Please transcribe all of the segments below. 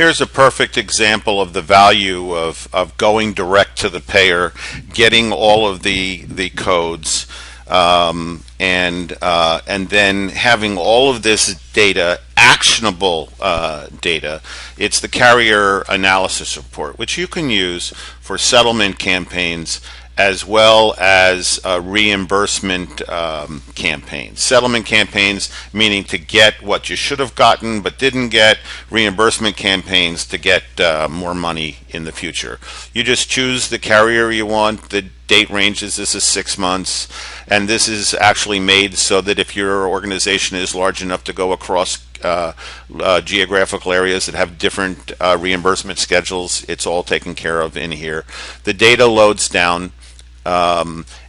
Here's a perfect example of the value of going direct to the payer, getting all of the codes, and then having all of this data, actionable data. It's the carrier analysis report, which you can use for settlement campaigns as well as reimbursement campaigns. Settlement campaigns meaning to get what you should have gotten but didn't get. Reimbursement campaigns to get more money in the future. You just choose the carrier you want. The date ranges, this is 6 months, and this is actually made so that if your organization is large enough to go across geographical areas that have different reimbursement schedules, it's all taken care of in here. The data loads down,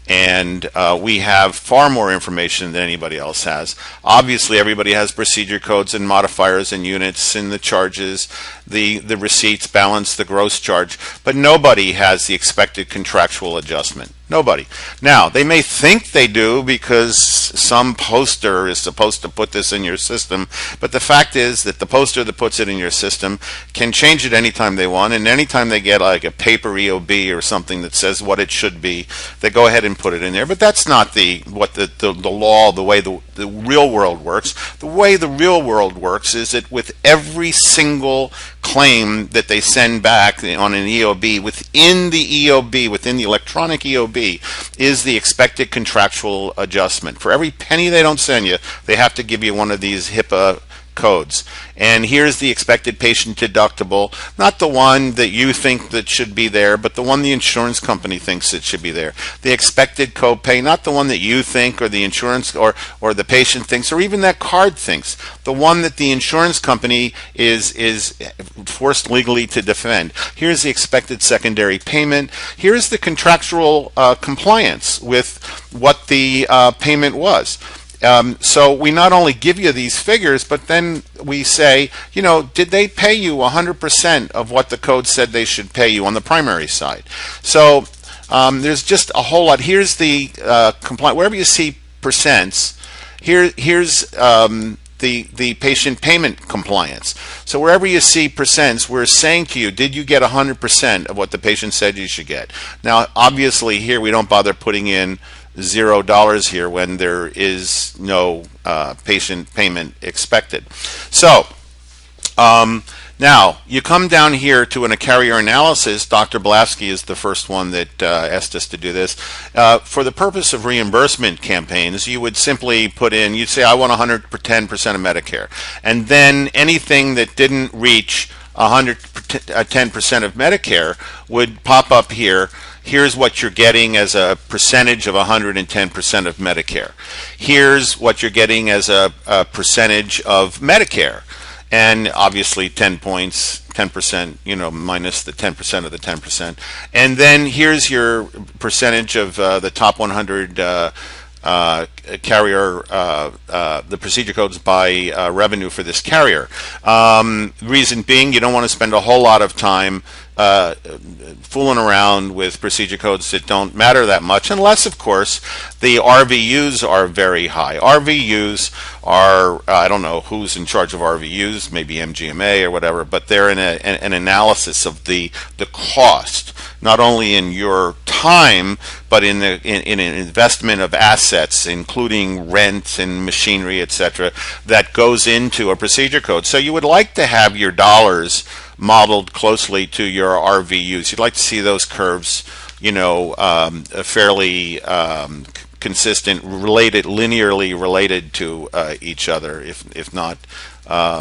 and we have far more information than anybody else has. Obviously, everybody has procedure codes and modifiers and units and the charges, the receipts, balance, the gross charge, but nobody has the expected contractual adjustment. Nobody. Now, they may think they do because some poster is supposed to put this in your system, but the fact is that the poster that puts it in your system can change it anytime they want, and anytime they get like a paper EOB or something that says what it should be, they go ahead and put it in there. But that's not what the law, the way the real world works. The way the real world works is that with every single claim that they send back on an EOB, within the electronic EOB, is the expected contractual adjustment. For every penny they don't send you, they have to give you one of these HIPAA codes. And here's the expected patient deductible, not the one that you think that should be there, but the one the insurance company thinks it should be there. The expected copay, not the one that you think or the insurance or the patient thinks or even that card thinks. The one that the insurance company is forced legally to defend. Here's the expected secondary payment. Here's the contractual compliance with what the payment was. So we not only give you these figures, but then we say, did they pay you 100% of what the code said they should pay you on the primary side? So there's just a whole lot. Here's the compliance. Wherever you see percents, here's the patient payment compliance. So wherever you see percents, we're saying to you, did you get 100% of what the patient said you should get? Now, obviously, here we don't bother putting in $0 here when there is no patient payment expected. So now you come down here to a carrier analysis. Dr. Blasky is the first one that asked us to do this. For the purpose of reimbursement campaigns, you would simply put in, you'd say I want 110% of Medicare, and then anything that didn't reach 110% of Medicare would pop up here. Here's what you're getting as a percentage of 110% of Medicare. Here's what you're getting as a percentage of Medicare. And obviously 10 points, 10%, minus the 10% of the 10%. And then here's your percentage of the top 100 carrier, the procedure codes by revenue for this carrier. Reason being, you don't want to spend a whole lot of time fooling around with procedure codes that don't matter that much, unless, of course, the RVUs are very high. RVUs are, I don't know who's in charge of RVUs, maybe MGMA or whatever, but they're an analysis of the cost, not only in your time, but in an investment of assets, including rent and machinery, etc., that goes into a procedure code. So you would like to have your dollars modeled closely to your RVUs. You'd like to see those curves, fairly consistent, linearly related to each other, if not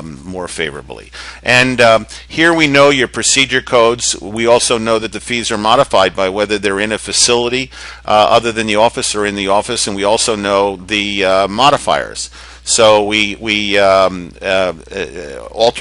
more favorably. And here we know your procedure codes. We also know that the fees are modified by whether they're in a facility other than the office or in the office, and we also know the modifiers. So we alter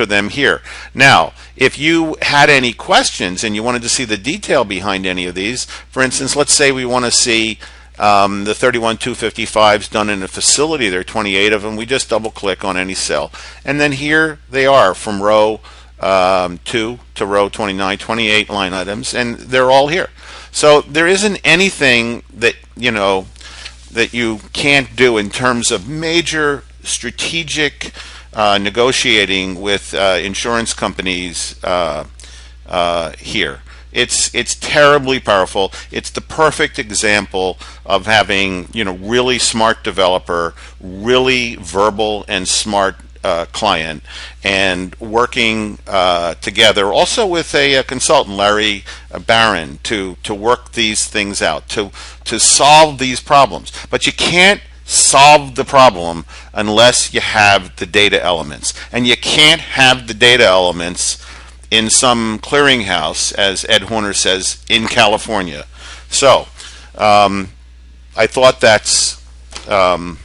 them here. Now, if you had any questions and you wanted to see the detail behind any of these, for instance, let's say we want to see the 31255s done in a facility. There are 28 of them. We just double click on any cell, and then here they are from row 2 to row 29, 28 line items, and they're all here. So there isn't anything that that you can't do in terms of major strategic negotiating with insurance companies here. It's terribly powerful. It's the perfect example of having, really smart developer, really verbal and smart client, and working together also with a consultant, Larry Barron, to work these things out, to solve these problems. But you can't solve the problem unless you have the data elements, and you can't have the data elements in some clearinghouse, as Ed Horner says, in California. So I thought that's a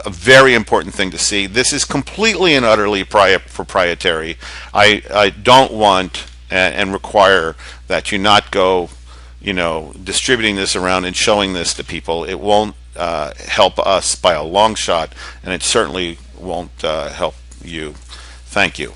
very important thing to see. This is completely and utterly proprietary. I don't want and require that you not go, distributing this around and showing this to people. It won't help us by a long shot, and it certainly won't help you. Thank you.